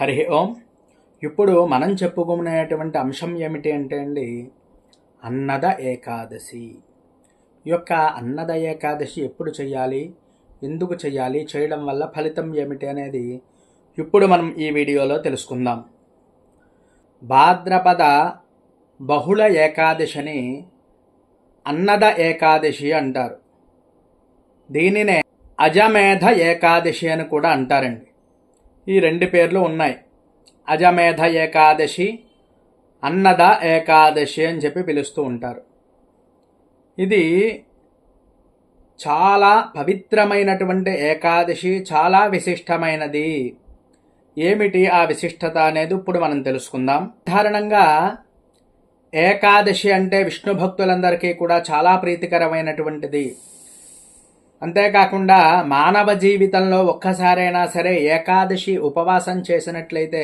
హరి ఓం. ఇప్పుడు మనం చెప్పుకునేటువంటి అంశం ఏమిటి అంటే అండి, అన్నద ఏకాదశి. ఈ యొక్క అన్నద ఏకాదశి ఎప్పుడు చేయాలి, ఎందుకు చేయాలి, చేయడం వల్ల ఫలితం ఏమిటి అనేది ఇప్పుడు మనం ఈ వీడియోలో తెలుసుకుందాం. భాద్రపద బహుళ ఏకాదశిని అన్నద ఏకాదశి అంటారు. దీనినే అజమేధ ఏకాదశి అని కూడా అంటారండి. ఈ రెండు పేర్లు ఉన్నాయి. అజమేధ ఏకాదశి, అన్నద ఏకాదశి అని చెప్పి పిలుస్తూ ఉంటారు. ఇది చాలా పవిత్రమైనటువంటి ఏకాదశి, చాలా విశిష్టమైనది. ఏమిటి ఆ విశిష్టత అనేది ఇప్పుడు మనం తెలుసుకుందాం. సాధారణంగా ఏకాదశి అంటే విష్ణు భక్తులందరికీ కూడా చాలా ప్రీతికరమైనటువంటిది. అంతేకాకుండా మానవ జీవితంలో ఒక్కసారైనా సరే ఏకాదశి ఉపవాసం చేసినట్లయితే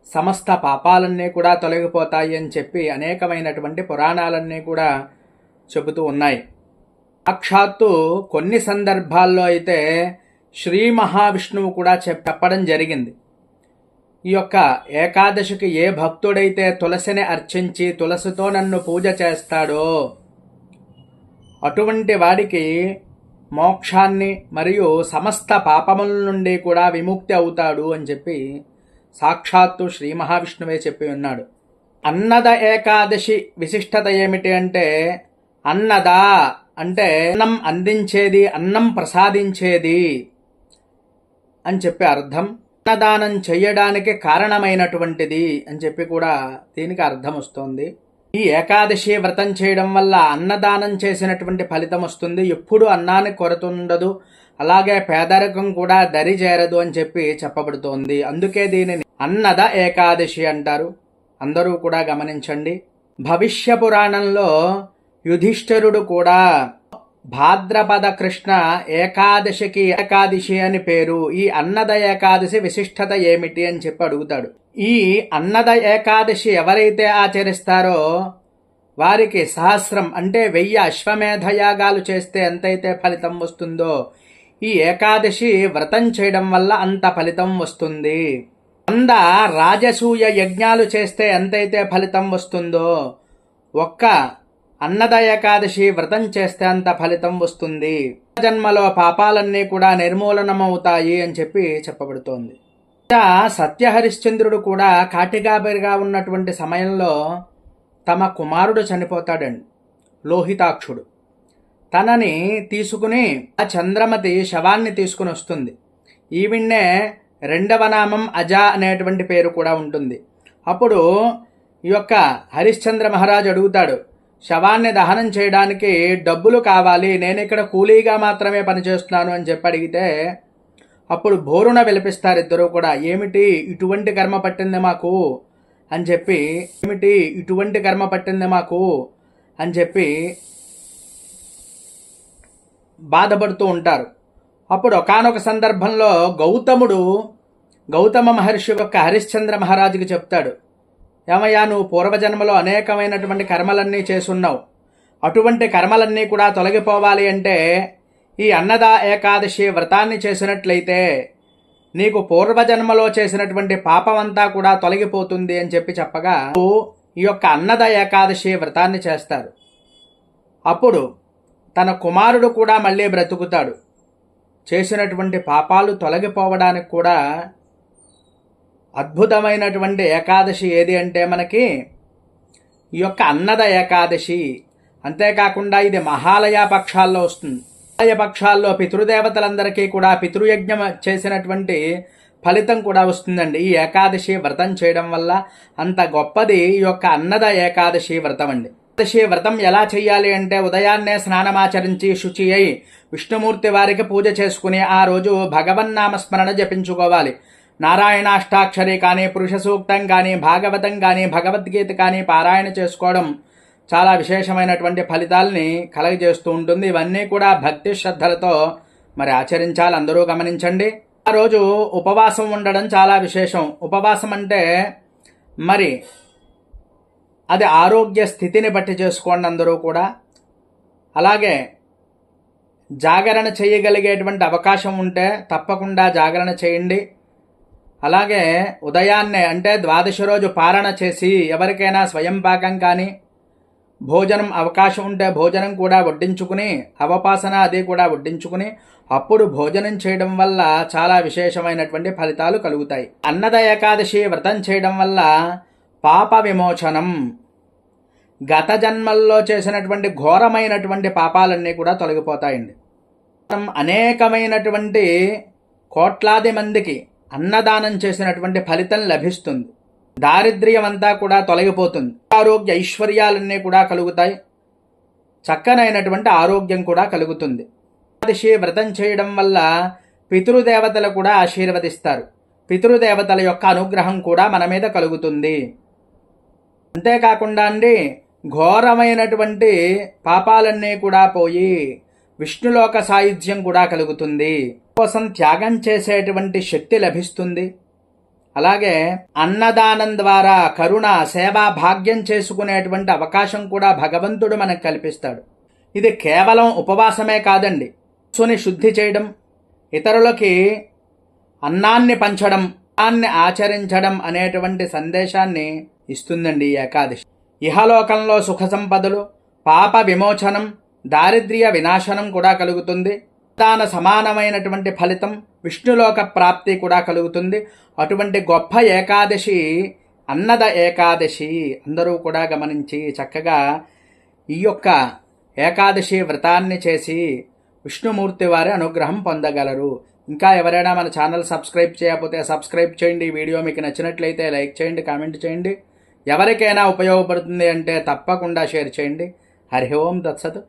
సమస్త పాపాలన్నీ కూడా తొలగిపోతాయి అని చెప్పి అనేకమైనటువంటి పురాణాలన్నీ కూడా చెబుతూ ఉన్నాయి. సాక్షాత్తు కొన్ని సందర్భాల్లో అయితే శ్రీ మహావిష్ణువు కూడా చెప్పడం జరిగింది. ఈ యొక్క ఏకాదశికి ఏ భక్తుడైతే తులసిని అర్చించి తులసితో నన్ను పూజ చేస్తాడో అటువంటి వాడికి మోక్షాన్ని మరియు సమస్త పాపముల నుండి కూడా విముక్తి అవుతాడు అని చెప్పి సాక్షాత్తు శ్రీ మహావిష్ణువే చెప్పి ఉన్నాడు. అన్నద ఏకాదశి విశిష్టత ఏమిటి అంటే, అన్నద అంటే అన్నం అందించేది, అన్నం ప్రసాదించేది అని చెప్పి అర్థం. అన్నదానం చేయడానికి కారణమైనటువంటిది అని చెప్పి కూడా దీనికి అర్థం వస్తుంది. ఈ ఏకాదశి వ్రతం చేయడం వల్ల అన్నదానం చేసినటువంటి ఫలితం వస్తుంది. ఎప్పుడు అన్నానికి కొరత ఉండదు, అలాగే పేదరికం కూడా దరి చేరదు అని చెప్పి చెప్పబడుతోంది. అందుకే దీనిని అన్నద ఏకాదశి అంటారు. అందరూ కూడా గమనించండి. భవిష్య పురాణంలో యుధిష్ఠిరుడు కూడా భాద్రపద కృష్ణ ఏకాదశికి ఏకాదశి అని పేరు, ఈ అన్నద ఏకాదశి విశిష్టత ఏమిటి అని చెప్పి అడుగుతాడు. ఈ అన్నద ఏకాదశి ఎవరైతే ఆచరిస్తారో వారికి సహస్రం అంటే 1000 అశ్వమేధ యాగాలు చేస్తే ఎంతైతే ఫలితం వస్తుందో ఈ ఏకాదశి వ్రతం చేయడం వల్ల అంత ఫలితం వస్తుంది. 100 రాజసూయ యజ్ఞాలు చేస్తే ఎంతైతే ఫలితం వస్తుందో ఒక్క అన్నద ఏకాదశి వ్రతం చేస్తే అంత ఫలితం వస్తుంది. జన్మలో పాపాలన్నీ కూడా నిర్మూలనమవుతాయి అని చెప్పి చెప్పబడుతోంది. సత్యహరిశ్చంద్రుడు కూడా కాటిగాబరిగా ఉన్నటువంటి సమయంలో తమ కుమారుడు చనిపోతాడండి, లోహితాక్షుడు. తనని తీసుకుని ఆ చంద్రమతి శవాన్ని తీసుకుని వస్తుంది. ఈవిన్నే రెండవ నామం అజ అనేటువంటి పేరు కూడా ఉంటుంది. అప్పుడు ఈ యొక్క హరిశ్చంద్ర మహారాజు అడుగుతాడు, శవాన్ని దహనం చేయడానికి డబ్బులు కావాలి, నేను ఇక్కడ కూలీగా మాత్రమే పనిచేస్తున్నాను అని చెప్పి అడిగితే అప్పుడు బోరున విలపిస్తారు ఇద్దరు కూడా. ఏమిటి ఇటువంటి కర్మ పట్టింది మాకు అని చెప్పి, ఏమిటి ఇటువంటి కర్మ పట్టింది మాకు అని చెప్పి బాధపడుతూ ఉంటారు. అప్పుడు ఒకానొక సందర్భంలో గౌతమ మహర్షి యొక్క హరిశ్చంద్ర మహారాజుకి చెప్తాడు, ఏమయ్యా, నువ్వు పూర్వజన్మలో అనేకమైనటువంటి కర్మలన్నీ చేసున్నావు, అటువంటి కర్మలన్నీ కూడా తొలగిపోవాలి అంటే ఈ అన్నద ఏకాదశి వ్రతాన్ని చేసినట్లయితే నీకు పూర్వజన్మలో చేసినటువంటి పాపం అంతా కూడా తొలగిపోతుంది అని చెప్పి చెప్పగా ఈ యొక్క అన్నద ఏకాదశి వ్రతాన్ని చేస్తారు. అప్పుడు తన కుమారుడు కూడా మళ్ళీ బ్రతుకుతాడు. చేసినటువంటి పాపాలు తొలగిపోవడానికి కూడా అద్భుతమైనటువంటి ఏకాదశి ఏది అంటే మనకి ఈ యొక్క అన్నద ఏకాదశి. అంతేకాకుండా ఇది మహాలయ పక్షాల్లో వస్తుంది. మహాలయ పక్షాల్లో పితృదేవతలందరికీ కూడా పితృయజ్ఞం చేసినటువంటి ఫలితం కూడా వస్తుందండి ఈ ఏకాదశి వ్రతం చేయడం వల్ల. అంత గొప్పది ఈ యొక్క అన్నద ఏకాదశి వ్రతం అండి. ఏకాదశి వ్రతం ఎలా చేయాలి అంటే, ఉదయాన్నే స్నానమాచరించి శుచి అయి విష్ణుమూర్తి వారికి పూజ చేసుకుని ఆ రోజు భగవన్నామస్మరణ జపించుకోవాలి. నారాయణాష్టాక్షరి కానీ, పురుష సూక్తం కానీ, భాగవతం కానీ, భగవద్గీత కానీ పారాయణ చేసుకోవడం చాలా విశేషమైనటువంటి ఫలితాలని కలగజేస్తూ ఉంటుంది. ఇవన్నీ కూడా భక్తి శ్రద్ధలతో మరి ఆచరించాలి, అందరూ గమనించండి. ఆ రోజు ఉపవాసం ఉండడం చాలా విశేషం. ఉపవాసం అంటే మరి అది ఆరోగ్య స్థితిని బట్టి చేసుకోండి అందరూ కూడా. అలాగే జాగరణ చేయగలిగేటువంటి అవకాశం ఉంటే తప్పకుండా జాగరణ చేయండి. అలాగే ఉదయాన్నే అంటే ద్వాదశి రోజు పారణ చేసి ఎవరికైనా స్వయం పాకం కానీ భోజనం అవకాశం ఉంటే భోజనం కూడా వడ్డించుకుని అవపాసన అది కూడా వడ్డించుకుని అప్పుడు భోజనం చేయడం వల్ల చాలా విశేషమైనటువంటి ఫలితాలు కలుగుతాయి. అన్నద ఏకాదశి వ్రతం చేయడం వల్ల పాప విమోచనం, గత జన్మల్లో చేసినటువంటి ఘోరమైనటువంటి పాపాలన్నీ కూడా తొలగిపోతాయండి. అనేకమైనటువంటి కోట్లాది మందికి అన్నదానం చేసినటువంటి ఫలితం లభిస్తుంది. దారిద్ర్యం అంతా కూడా తొలగిపోతుంది. ఆరోగ్య ఐశ్వర్యాలన్నీ కూడా కలుగుతాయి. చక్కనైనటువంటి ఆరోగ్యం కూడా కలుగుతుంది. ఏకాదశి వ్రతం చేయడం వల్ల పితృదేవతలు కూడా ఆశీర్వదిస్తారు. పితృదేవతల యొక్క అనుగ్రహం కూడా మన మీద కలుగుతుంది. అంతేకాకుండా అండి, ఘోరమైనటువంటి పాపాలన్నీ కూడా పోయి విష్ణులోక సాయుధ్యం కూడా కలుగుతుంది. కోసం త్యాగం చేసేటువంటి శక్తి లభిస్తుంది. అలాగే అన్నదానం ద్వారా కరుణ సేవా భాగ్యం చేసుకునేటువంటి అవకాశం కూడా భగవంతుడు మనకు కల్పిస్తాడు. ఇది కేవలం ఉపవాసమే కాదండి, మనసుని శుద్ధి చేయడం, ఇతరులకి అన్నాన్ని పంచడం, అన్నాన్ని ఆచరించడం అనేటువంటి సందేశాన్ని ఇస్తుందండి ఈ ఏకాదశి. ఇహలోకంలో సుఖ సంపదలు, పాప విమోచనం, దారిద్ర్య వినాశనం కూడా కలుగుతుంది. దాన సమానమైనటువంటి ఫలితం, విష్ణులోక ప్రాప్తి కూడా కలుగుతుంది. అటువంటి గొప్ప ఏకాదశి అన్నద ఏకాదశి. అందరూ కూడా గమనించి చక్కగా ఈ యొక్క ఏకాదశి వ్రతాన్ని చేసి విష్ణుమూర్తి వారి అనుగ్రహం పొందగలరు. ఇంకా ఎవరైనా మన ఛానల్ సబ్స్క్రైబ్ చేయకపోతే సబ్స్క్రైబ్ చేయండి. వీడియో మీకు నచ్చినట్లయితే లైక్ చేయండి, కామెంట్ చేయండి. ఎవరికైనా ఉపయోగపడుతుంది అంటే తప్పకుండా షేర్ చేయండి. హరి ఓం తత్సత్.